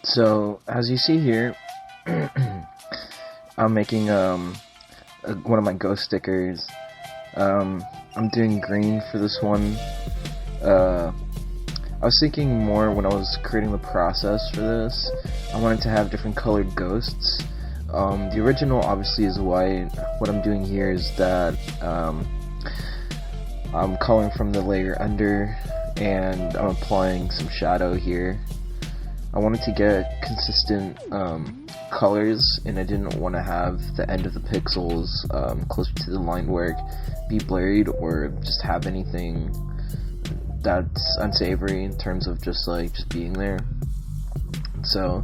So as you see here, I'm making one of my ghost stickers. I'm doing green for this one. I was thinking more when I was creating the process for this. I wanted to have different colored ghosts. The original obviously is white. What I'm doing here is that I'm coloring from the layer under, and I'm applying some shadow here. I wanted to get consistent colors, and I didn't want to have the end of the pixels closer to the line work be blurred or just have anything that's unsavory in terms of just being there. So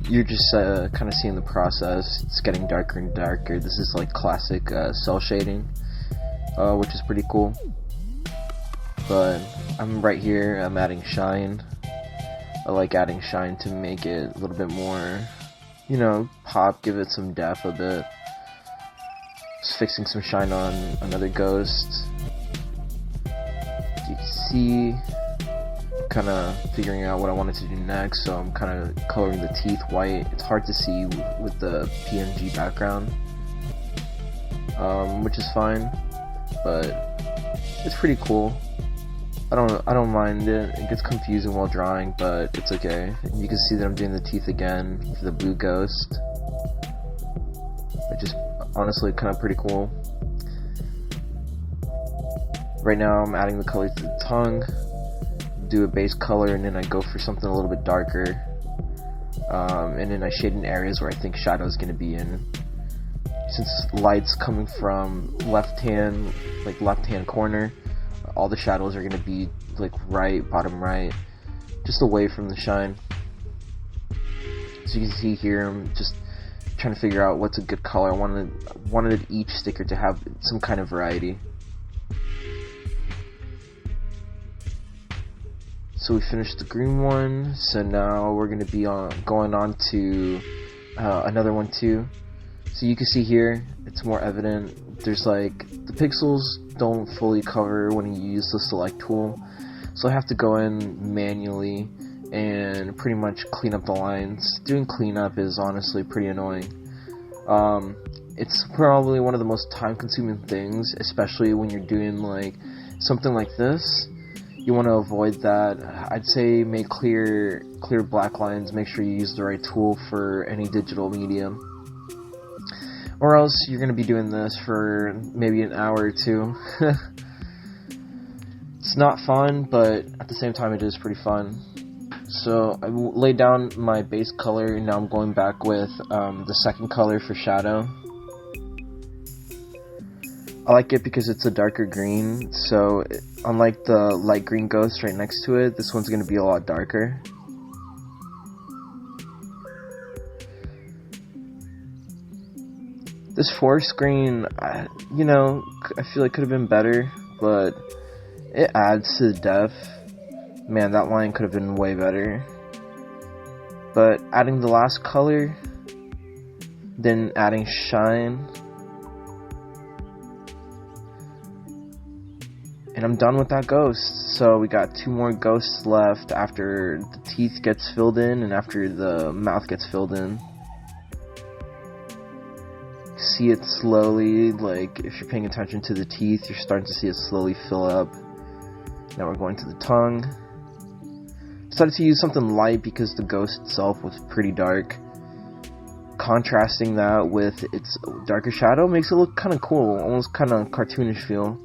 you're just kind of seeing the process. It's getting darker and darker. This is like classic cell shading, which is pretty cool. But I'm right here, I'm adding shine. I like adding shine to make it a little bit more, pop, give it some depth a bit. Just fixing some shine on another ghost. You can see, kind of figuring out what I wanted to do next, so I'm kind of coloring the teeth white. It's hard to see with the PNG background, which is fine, but it's pretty cool. I don't mind it. It gets confusing while drawing, but it's okay. And you can see that I'm doing the teeth again for the blue ghost, which is honestly kind of pretty cool. Right now I'm adding the color to the tongue, do a base color, and then I go for something a little bit darker, and then I shade in areas where I think shadow is going to be in. Since light's coming from left hand corner, all the shadows are going to be bottom right, just away from the shine. So you can see here, I'm just trying to figure out what's a good color. I wanted each sticker to have some kind of variety. So we finished the green one, so now we're going to be going on to another one too. So you can see here, it's more evident. There's the pixels don't fully cover when you use the select tool, so I have to go in manually and pretty much clean up the lines. Doing cleanup is honestly pretty annoying. It's probably one of the most time-consuming things, especially when you're doing something like this. You want to avoid that. I'd say make clear black lines. Make sure you use the right tool for any digital medium, or else you're going to be doing this for maybe an hour or two. It's not fun, but at the same time it is pretty fun. So I laid down my base color, and now I'm going back with the second color for shadow. I like it because it's a darker green, so unlike the light green ghost right next to it, this one's going to be a lot darker. This forest green, I feel like could have been better, but it adds to the depth. Man, that line could have been way better. But adding the last color, then adding shine, and I'm done with that ghost. So we got two more ghosts left after the teeth gets filled in and after the mouth gets filled in. See it slowly, if you're paying attention to the teeth, you're starting to see it slowly fill up. Now we're going to the tongue. Decided to use something light because the ghost itself was pretty dark. Contrasting that with its darker shadow makes it look kind of cool, almost kind of cartoonish feel.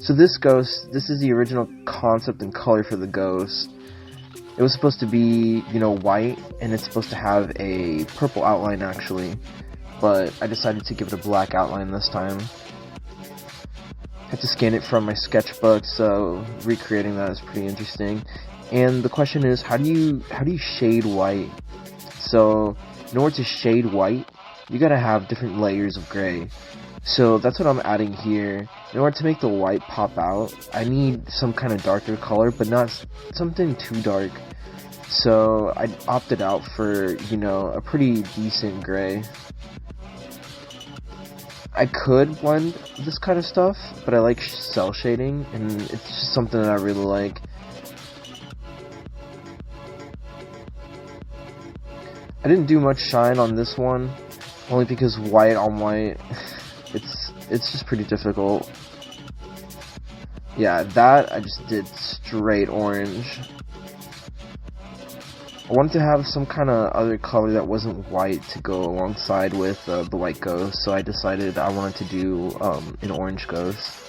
So this ghost, this is the original concept and color for the ghost. It was supposed to be, white, and it's supposed to have a purple outline actually, but I decided to give it a black outline this time. Had to scan it from my sketchbook, so recreating that is pretty interesting. And the question is, how do you shade white? So in order to shade white, you gotta have different layers of gray. So that's what I'm adding here. In order to make the white pop out, I need some kind of darker color, but not something too dark. So I opted out for, a pretty decent gray. I could blend this kind of stuff, but I like cell shading, and it's just something that I really like. I didn't do much shine on this one, only because white on white, it's just pretty difficult. Yeah, that I just did straight orange. I wanted to have some kind of other color that wasn't white to go alongside with the white ghost, so I decided I wanted to do an orange ghost.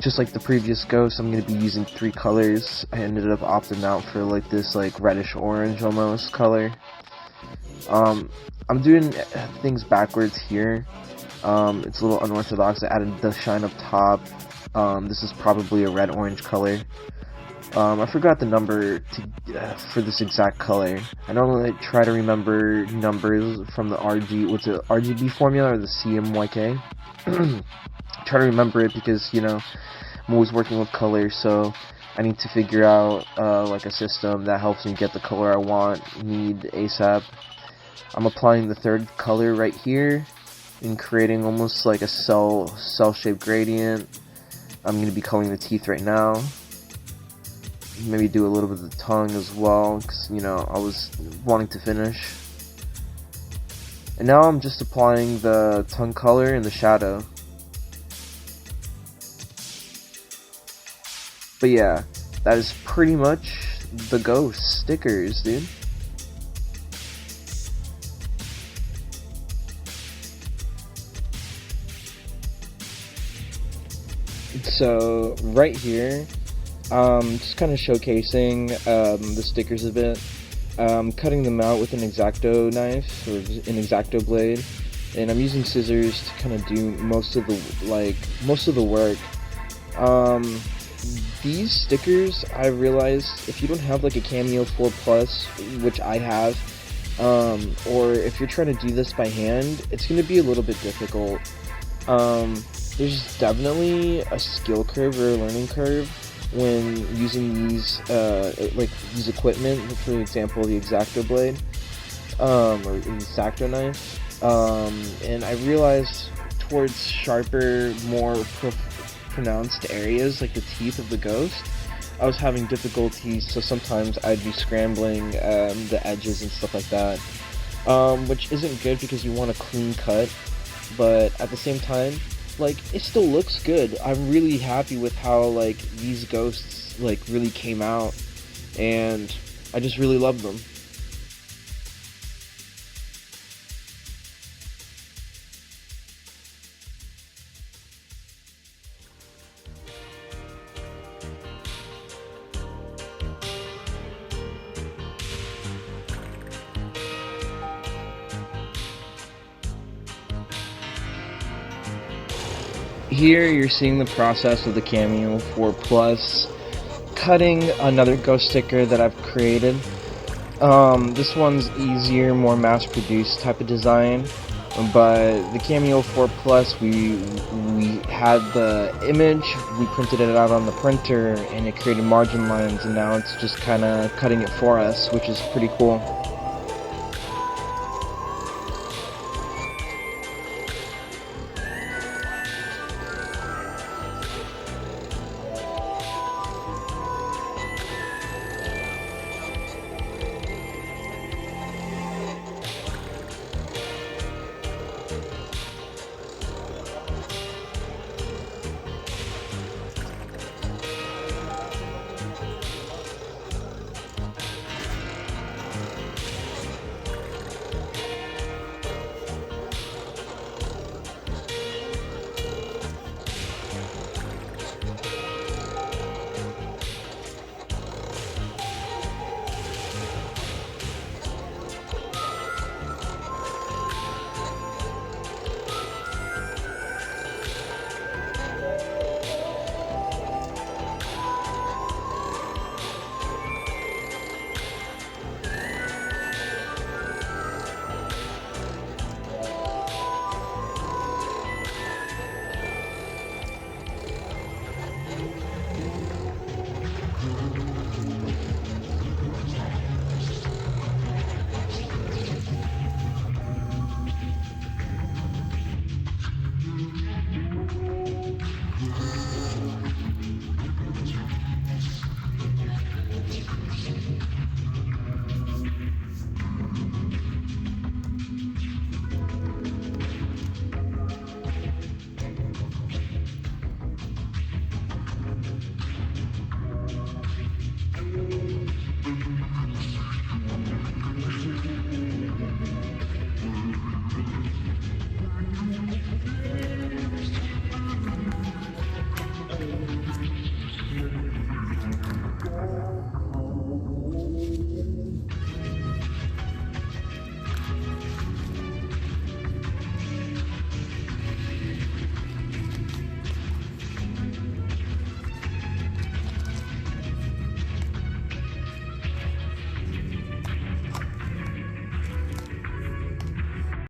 Just like the previous ghost, I'm going to be using 3 colors. I ended up opting out for like this like reddish orange almost color. I'm doing things backwards here. It's a little unorthodox. I added the shine up top. This is probably a red-orange color. I forgot the number for this exact color. I normally try to remember numbers from the RGB formula or the CMYK. Try to remember it because, you know, I'm always working with color, so I need to figure out like a system that helps me get the color I need ASAP. I'm applying the 3rd color right here and creating almost like a cell-shaped gradient. I'm going to be coloring the teeth right now. Maybe do a little bit of the tongue as well, because, you know, I was wanting to finish. And now I'm just applying the tongue color and the shadow. But yeah, that is pretty much the ghost stickers, dude. So right here, just kind of showcasing the stickers a bit. Cutting them out with an X-Acto knife or an X-Acto blade, and I'm using scissors to kind of do most of the work. These stickers, I realized, if you don't have like a Cameo 4 Plus, which I have, or if you're trying to do this by hand, it's going to be a little bit difficult. There's definitely a skill curve or a learning curve when using these these equipment, for example the X-Acto blade or the X-Acto knife, and I realized towards sharper, more pronounced areas like the teeth of the ghost, I was having difficulties, so sometimes I'd be scrambling the edges and stuff like that, which isn't good because you want a clean cut, but at the same time, like, it still looks good. I'm really happy with how, like, these ghosts, like, really came out, and I just really love them. Here you're seeing the process of the Cameo 4 Plus, cutting another ghost sticker that I've created. This one's easier, more mass-produced type of design, but the Cameo 4 Plus, we had the image, we printed it out on the printer, and it created margin lines, and now it's just kind of cutting it for us, which is pretty cool.